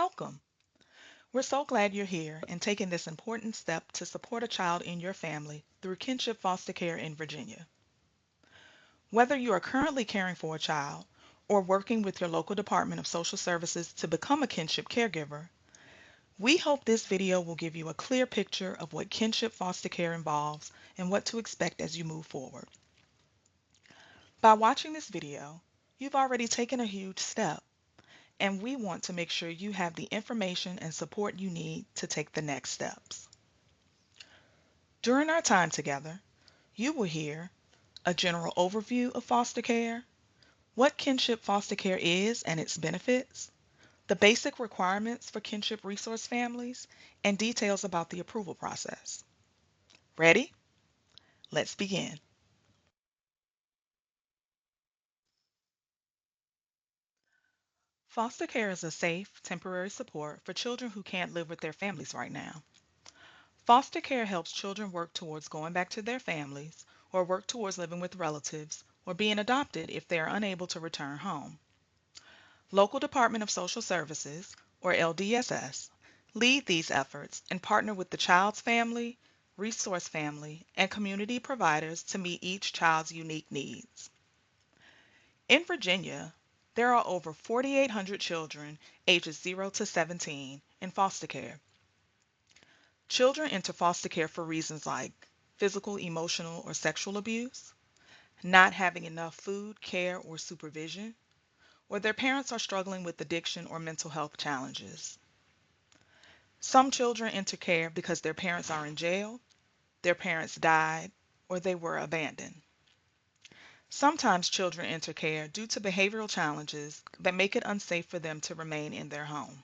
Welcome. We're so glad you're here and taking this important step to support a child in your family through Kinship Foster Care in Virginia. Whether you are currently caring for a child or working with your local Department of Social Services to become a kinship caregiver, we hope this video will give you a clear picture of what kinship foster care involves and what to expect as you move forward. By watching this video, you've already taken a huge step, and we want to make sure you have the information and support you need to take the next steps. During our time together, you will hear a general overview of foster care, what kinship foster care is and its benefits, the basic requirements for kinship resource families, and details about the approval process. Ready? Let's begin. Foster care is a safe, temporary support for children who can't live with their families right now. Foster care helps children work towards going back to their families or work towards living with relatives or being adopted if they are unable to return home. Local Department of Social Services, or LDSS, lead these efforts and partner with the child's family, resource family, and community providers to meet each child's unique needs. In Virginia, there are over 4,800 children ages 0 to 17 in foster care. Children enter foster care for reasons like physical, emotional, or sexual abuse, not having enough food, care, or supervision, or their parents are struggling with addiction or mental health challenges. Some children enter care because their parents are in jail, their parents died, or they were abandoned. Sometimes children enter care due to behavioral challenges that make it unsafe for them to remain in their home.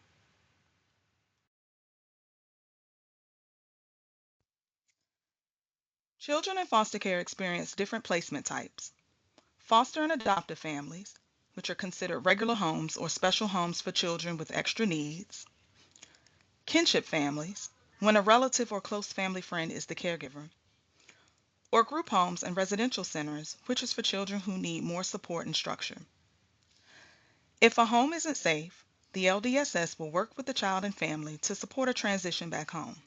Children in foster care experience different placement types. Foster and adoptive families, which are considered regular homes or special homes for children with extra needs. Kinship families, when a relative or close family friend is the caregiver. Or group homes and residential centers, which is for children who need more support and structure. If a home isn't safe, the LDSS will work with the child and family to support a transition back home.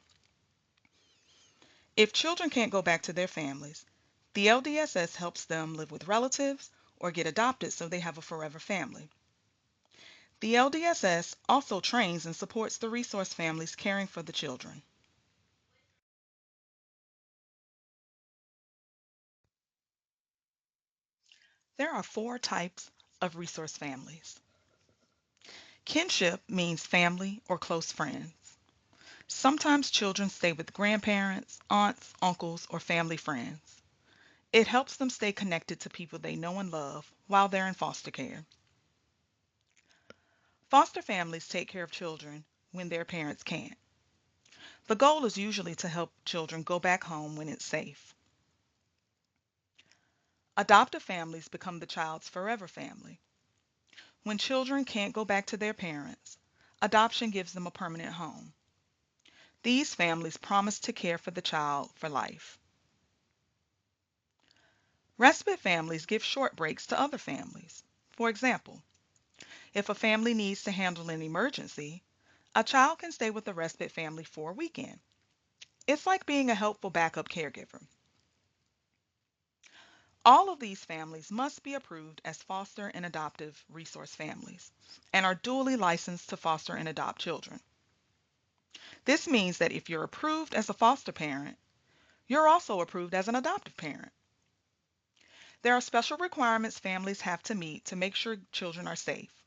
If children can't go back to their families, the LDSS helps them live with relatives or get adopted so they have a forever family. The LDSS also trains and supports the resource families caring for the children. There are four types of resource families. Kinship means family or close friends. Sometimes children stay with grandparents, aunts, uncles, or family friends. It helps them stay connected to people they know and love while they're in foster care. Foster families take care of children when their parents can't. The goal is usually to help children go back home when it's safe. Adoptive families become the child's forever family. When children can't go back to their parents, adoption gives them a permanent home. These families promise to care for the child for life. Respite families give short breaks to other families. For example, if a family needs to handle an emergency, a child can stay with the respite family for a weekend. It's like being a helpful backup caregiver. All of these families must be approved as foster and adoptive resource families and are duly licensed to foster and adopt children. This means that if you're approved as a foster parent, you're also approved as an adoptive parent. There are special requirements families have to meet to make sure children are safe.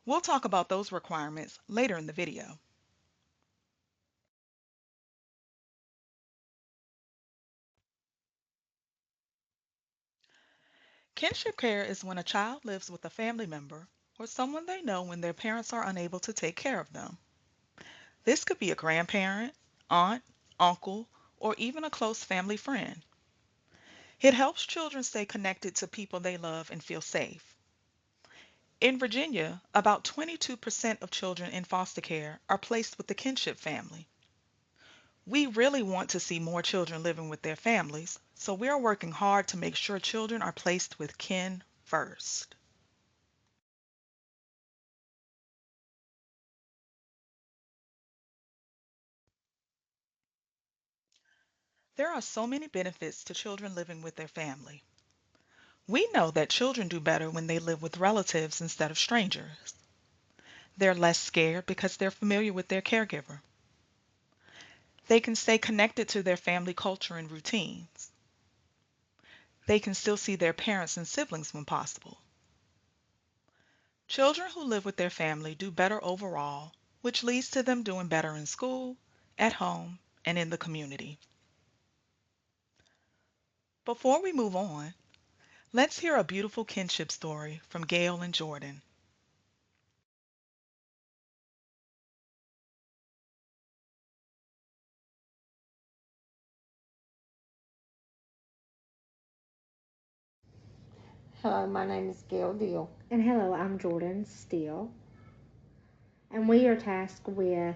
We'll talk about those requirements later in the video. Kinship care is when a child lives with a family member or someone they know when their parents are unable to take care of them. This could be a grandparent, aunt, uncle, or even a close family friend. It helps children stay connected to people they love and feel safe. In Virginia, about 22% of children in foster care are placed with the kinship family. We really want to see more children living with their families, so we are working hard to make sure children are placed with kin first. There are so many benefits to children living with their family. We know that children do better when they live with relatives instead of strangers. They're less scared because they're familiar with their caregiver. They can stay connected to their family culture and routines. They can still see their parents and siblings when possible. Children who live with their family do better overall, which leads to them doing better in school, at home, and in the community. Before we move on, let's hear a beautiful kinship story from Gail and Jordan. Hello, my name is Gail Deal. And hello, I'm Jordan Steele, and we are tasked with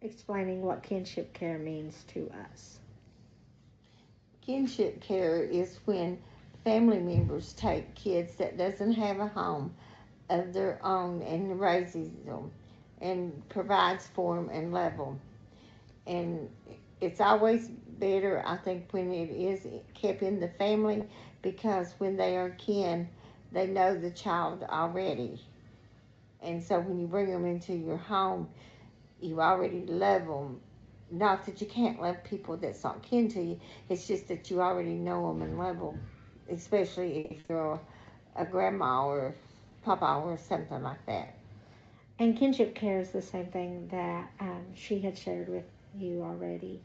explaining what kinship care means to us. Kinship care is when family members take kids that doesn't have a home of their own and raises them and provides for them and love them. And it's always better, I think, when it is kept in the family because when they are kin, they know the child already. And so when you bring them into your home, you already love them. Not that you can't love people that's not kin to you. It's just that you already know them and love them, especially if you're a grandma or papa or something like that. And kinship care is the same thing that she had shared with you already.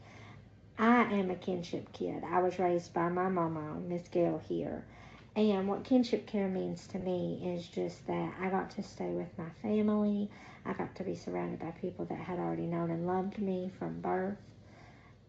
I am a kinship kid. I was raised by my mama, Miss Gail here. And what kinship care means to me is just that I got to stay with my family. I got to be surrounded by people that had already known and loved me from birth.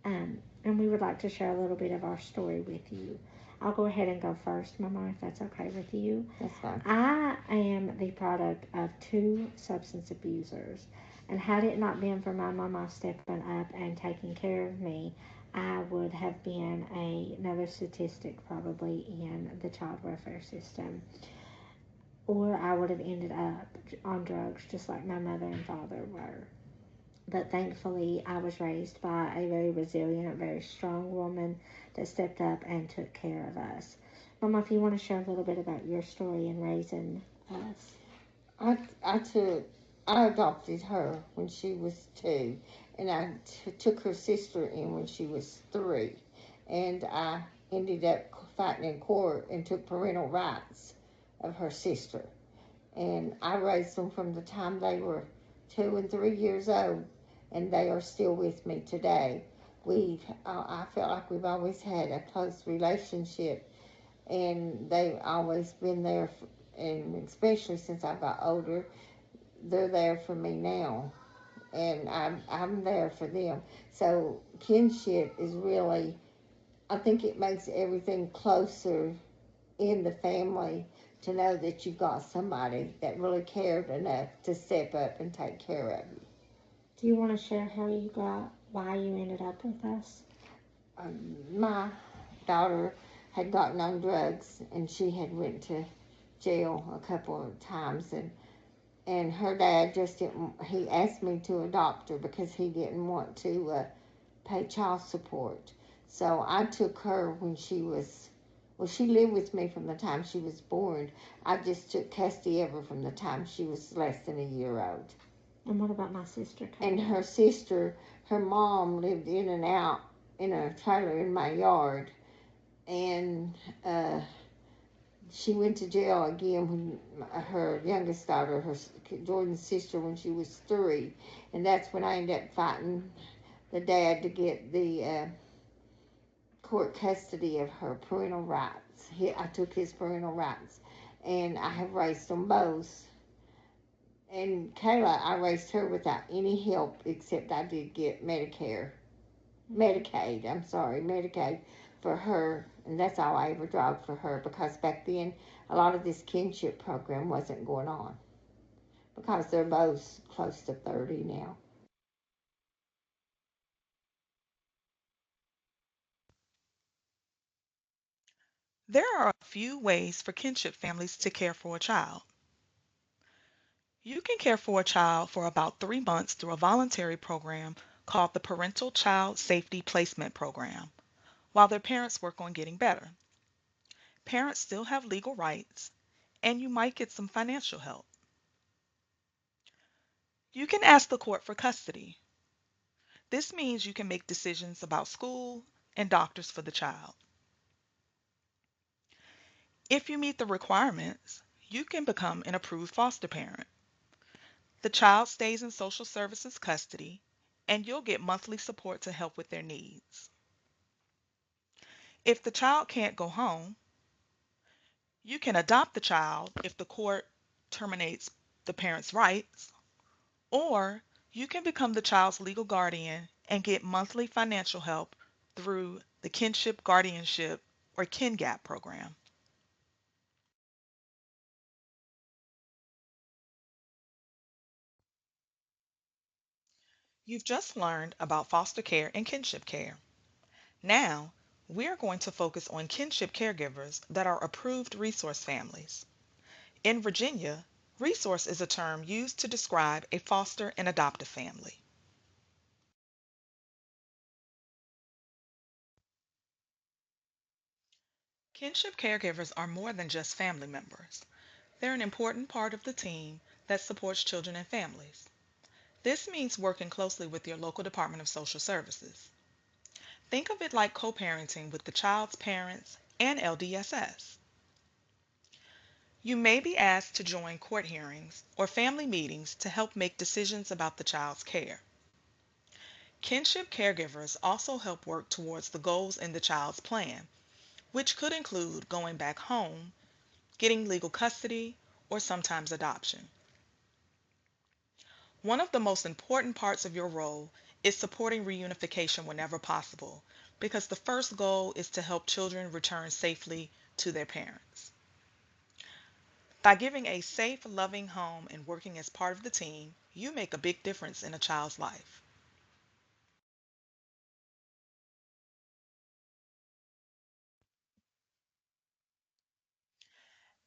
And we would like to share a little bit of our story with you. I'll go ahead and go first, Mama, if that's okay with you. That's fine. I am the product of two substance abusers. And had it not been for my mama stepping up and taking care of me, I would have been another statistic probably in the child welfare system. Or I would have ended up on drugs just like my mother and father were. But thankfully, I was raised by a very resilient, very strong woman that stepped up and took care of us. Mama, if you want to share a little bit about your story in raising us. I took I adopted her when she was 2, and took her sister in when she was 3, and I ended up fighting in court and took parental rights of her sister, and I raised them from the time they were 2 and 3 years old, and they are still with me today. I felt like we've always had a close relationship, and they've always been there, and especially since I got older, they're there for me now, and I'm there for them. So kinship is really, I think it makes everything closer in the family to know that you've got somebody that really cared enough to step up and take care of you. Do you want to share why you ended up with us? My daughter had gotten on drugs, and she had went to jail a couple of times, and her dad just didn't. He asked me to adopt her because he didn't want to pay child support. So I took her when she was. Well, she lived with me from the time she was born. I just took custody of her from the time she was less than a year old. And what about my sister, And Kayla? her sister, her mom lived in and out in a trailer in my yard, and she went to jail again when her youngest daughter, Jordan's sister, when she was 3, and that's when I ended up fighting the dad to get the court custody of her parental rights. I took his parental rights, and I have raised them both. And Kayla, I raised her without any help except I did get Medicaid for her, and that's all I ever drawed for her because back then a lot of this kinship program wasn't going on because they're both close to 30 now. There are a few ways for kinship families to care for a child. You can care for a child for about 3 months through a voluntary program called the Parental Child Safety Placement Program while their parents work on getting better. Parents still have legal rights, and you might get some financial help. You can ask the court for custody. This means you can make decisions about school and doctors for the child. If you meet the requirements, you can become an approved foster parent. The child stays in social services custody, and you'll get monthly support to help with their needs. If the child can't go home, you can adopt the child if the court terminates the parent's rights, or you can become the child's legal guardian and get monthly financial help through the Kinship Guardianship or KinGap program. You've just learned about foster care and kinship care. Now, we are going to focus on kinship caregivers that are approved resource families. In Virginia, resource is a term used to describe a foster and adoptive family. Kinship caregivers are more than just family members. They're an important part of the team that supports children and families. This means working closely with your local Department of Social Services. Think of it like co-parenting with the child's parents and LDSS. You may be asked to join court hearings or family meetings to help make decisions about the child's care. Kinship caregivers also help work towards the goals in the child's plan, which could include going back home, getting legal custody, or sometimes adoption. One of the most important parts of your role is supporting reunification whenever possible, because the first goal is to help children return safely to their parents. By giving a safe, loving home and working as part of the team, you make a big difference in a child's life.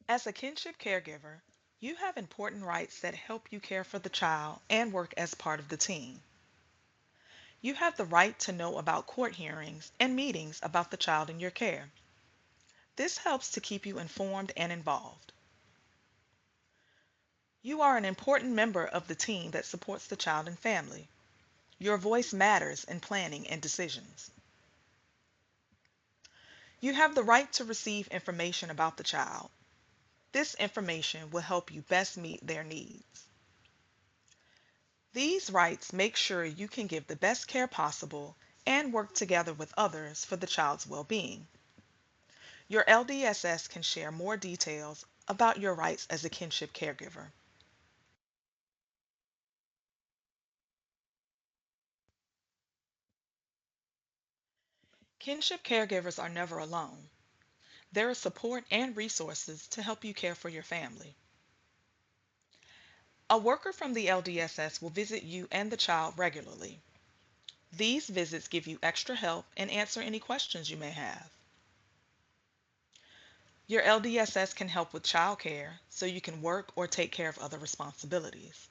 As a kinship caregiver, you have important rights that help you care for the child and work as part of the team. You have the right to know about court hearings and meetings about the child in your care. This helps to keep you informed and involved. You are an important member of the team that supports the child and family. Your voice matters in planning and decisions. You have the right to receive information about the child. This information will help you best meet their needs. These rights make sure you can give the best care possible and work together with others for the child's well-being. Your LDSS can share more details about your rights as a kinship caregiver. Kinship caregivers are never alone. There is support and resources to help you care for your family. A worker from the LDSS will visit you and the child regularly. These visits give you extra help and answer any questions you may have. Your LDSS can help with childcare so you can work or take care of other responsibilities.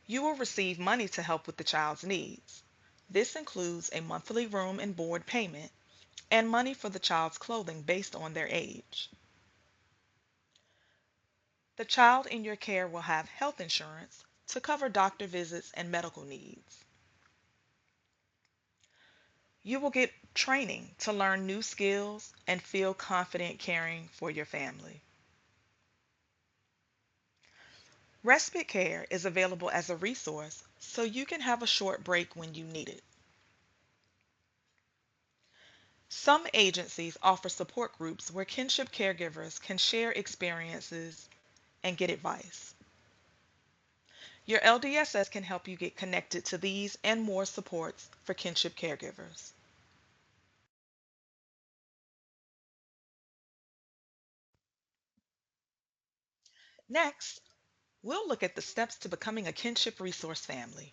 You will receive money to help with the child's needs. This includes a monthly room and board payment and money for the child's clothing based on their age. The child in your care will have health insurance to cover doctor visits and medical needs. You will get training to learn new skills and feel confident caring for your family. Respite care is available as a resource so you can have a short break when you need it. Some agencies offer support groups where kinship caregivers can share experiences and get advice. Your LDSS can help you get connected to these and more supports for kinship caregivers. Next, we'll look at the steps to becoming a kinship resource family.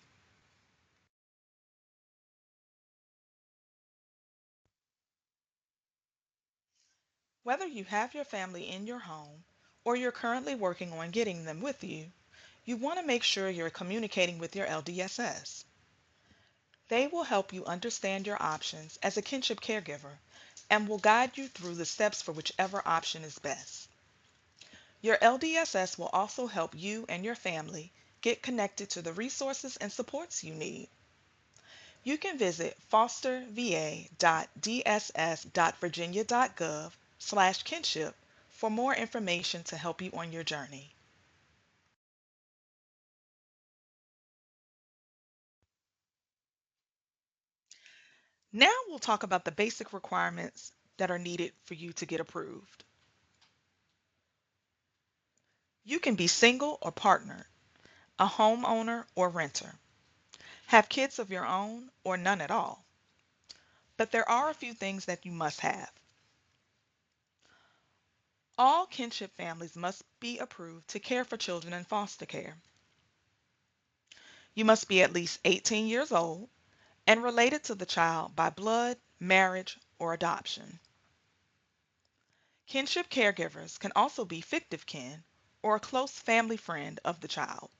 Whether you have your family in your home or you're currently working on getting them with you, You want to make sure you're communicating with your LDSS. They will help you understand your options as a kinship caregiver and will guide you through the steps for whichever option is best. Your LDSS will also help you and your family get connected to the resources and supports you need. You can visit fosterva.dss.virginia.gov/kinship for more information to help you on your journey. Now we'll talk about the basic requirements that are needed for you to get approved. You can be single or partnered, a homeowner or renter, have kids of your own or none at all. But there are a few things that you must have. All kinship families must be approved to care for children in foster care. You must be at least 18 years old and related to the child by blood, marriage, or adoption. Kinship caregivers can also be fictive kin or a close family friend of the child.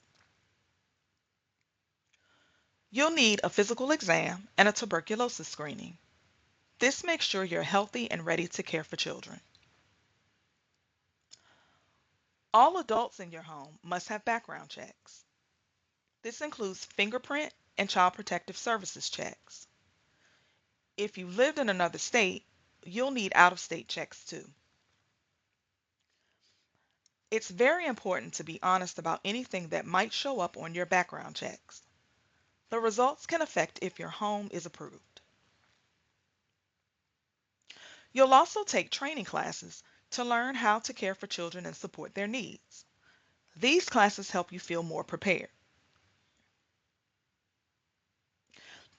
You'll need a physical exam and a tuberculosis screening. This makes sure you're healthy and ready to care for children. All adults in your home must have background checks. This includes fingerprint and child protective services checks. If you lived in another state, you'll need out of state checks too. It's very important to be honest about anything that might show up on your background checks. The results can affect if your home is approved. You'll also take training classes to learn how to care for children and support their needs. These classes help you feel more prepared.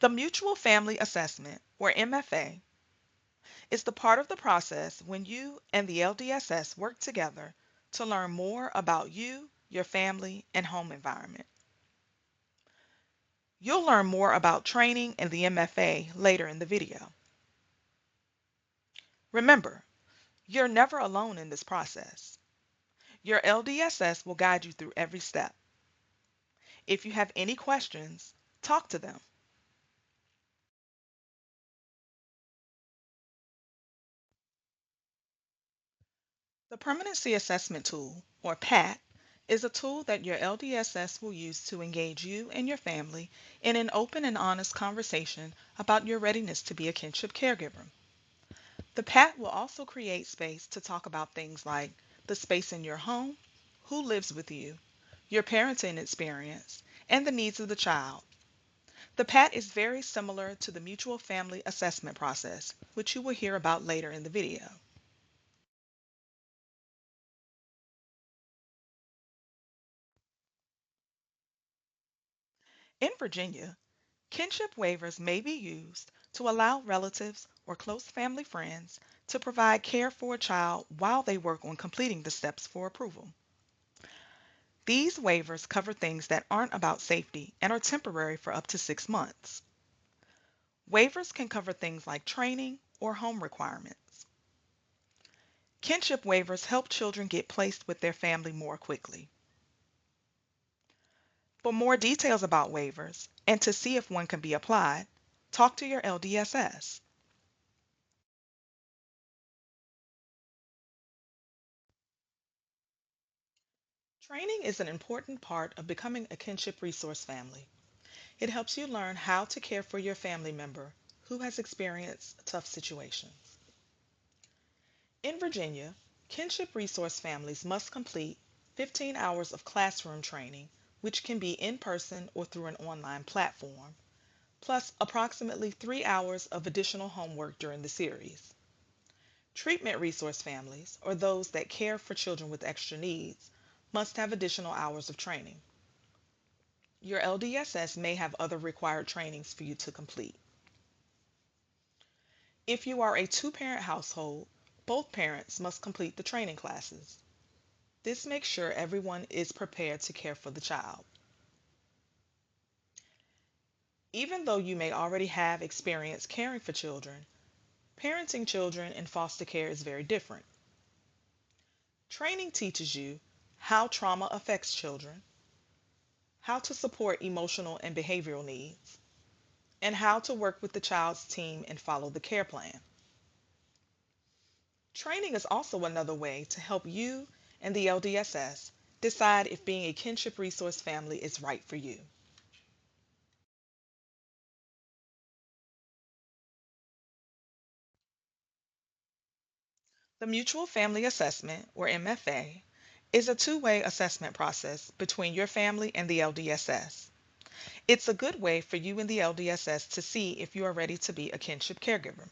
The Mutual Family Assessment, or MFA, is the part of the process when you and the LDSS work together to learn more about you, your family, and home environment. You'll learn more about training and the MFA later in the video. Remember, you're never alone in this process. Your LDSS will guide you through every step. If you have any questions, talk to them. The Permanency Assessment Tool, or PAT, is a tool that your LDSS will use to engage you and your family in an open and honest conversation about your readiness to be a kinship caregiver. The PAT will also create space to talk about things like the space in your home, who lives with you, your parenting experience, and the needs of the child. The PAT is very similar to the Mutual Family Assessment process, which you will hear about later in the video. In Virginia, kinship waivers may be used to allow relatives or close family friends to provide care for a child while they work on completing the steps for approval. These waivers cover things that aren't about safety and are temporary for up to 6 months. Waivers can cover things like training or home requirements. Kinship waivers help children get placed with their family more quickly. For more details about waivers and to see if one can be applied, talk to your LDSS. Training is an important part of becoming a kinship resource family. It helps you learn how to care for your family member who has experienced tough situations. In Virginia, kinship resource families must complete 15 hours of classroom training, which can be in person or through an online platform, plus approximately 3 hours of additional homework during the series. Treatment resource families, or those that care for children with extra needs, must have additional hours of training. Your LDSS may have other required trainings for you to complete. If you are a two-parent household, both parents must complete the training classes. This makes sure everyone is prepared to care for the child. Even though you may already have experience caring for children, parenting children in foster care is very different. Training teaches you how trauma affects children, how to support emotional and behavioral needs, and how to work with the child's team and follow the care plan. Training is also another way to help you and the LDSS decide if being a kinship resource family is right for you. The Mutual Family Assessment, or MFA, is a two-way assessment process between your family and the LDSS. It's a good way for you and the LDSS to see if you are ready to be a kinship caregiver.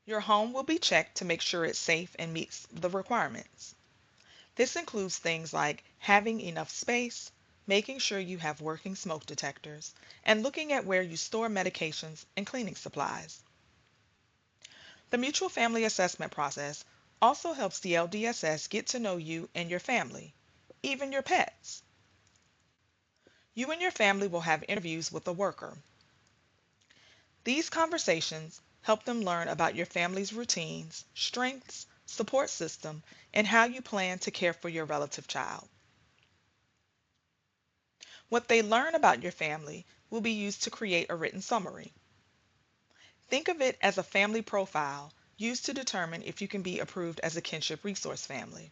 Your home will be checked to make sure it's safe and meets the requirements. This includes things like having enough space, making sure you have working smoke detectors, and looking at where you store medications and cleaning supplies. The mutual family assessment process also helps the LDSS get to know you and your family, even your pets. You and your family will have interviews with a worker. These conversations help them learn about your family's routines, strengths, support system, and how you plan to care for your relative child. What they learn about your family will be used to create a written summary. Think of it as a family profile used to determine if you can be approved as a kinship resource family.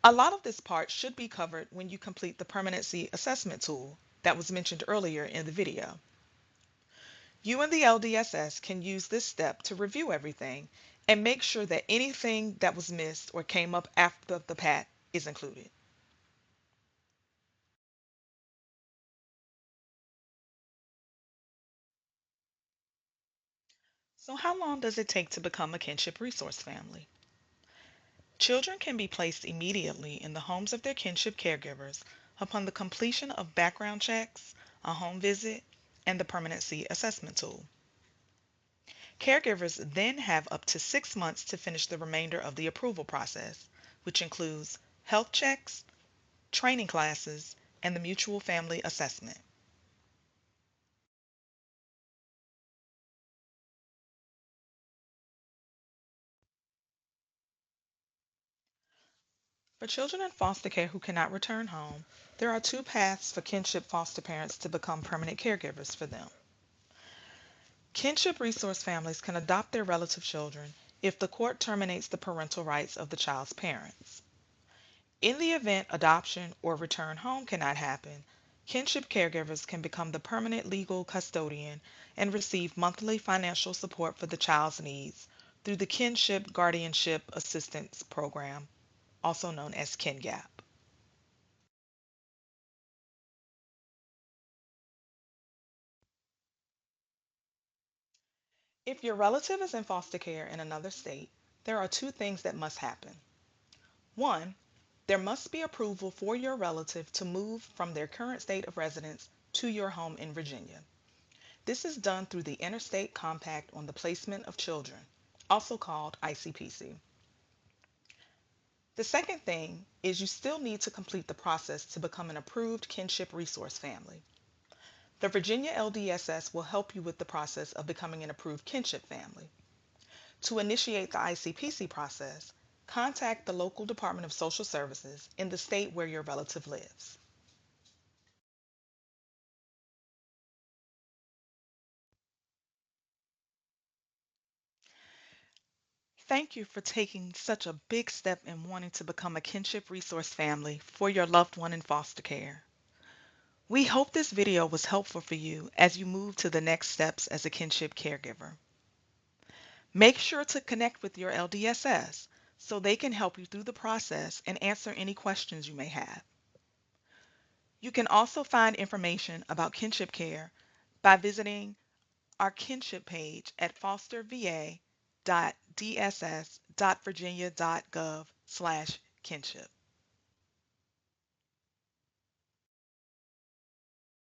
A lot of this part should be covered when you complete the permanency assessment tool that was mentioned earlier in the video. You and the LDSS can use this step to review everything and make sure that anything that was missed or came up after the PAT is included. So how long does it take to become a kinship resource family? Children can be placed immediately in the homes of their kinship caregivers upon the completion of background checks, a home visit, and the permanency assessment tool. Caregivers then have up to 6 months to finish the remainder of the approval process, which includes health checks, training classes, and the mutual family assessment. For children in foster care who cannot return home, there are two paths for kinship foster parents to become permanent caregivers for them. Kinship resource families can adopt their relative children if the court terminates the parental rights of the child's parents. In the event adoption or return home cannot happen, kinship caregivers can become the permanent legal custodian and receive monthly financial support for the child's needs through the Kinship Guardianship Assistance Program, also known as KinGAP. If your relative is in foster care in another state, there are two things that must happen. One, there must be approval for your relative to move from their current state of residence to your home in Virginia. This is done through the Interstate Compact on the Placement of Children, also called ICPC. The second thing is you still need to complete the process to become an approved kinship resource family. The Virginia LDSS will help you with the process of becoming an approved kinship family. To initiate the ICPC process, contact the local Department of Social Services in the state where your relative lives. Thank you for taking such a big step in wanting to become a kinship resource family for your loved one in foster care. We hope this video was helpful for you as you move to the next steps as a kinship caregiver. Make sure to connect with your LDSS so they can help you through the process and answer any questions you may have. You can also find information about kinship care by visiting our kinship page at fosterva.dss.virginia.gov/kinship.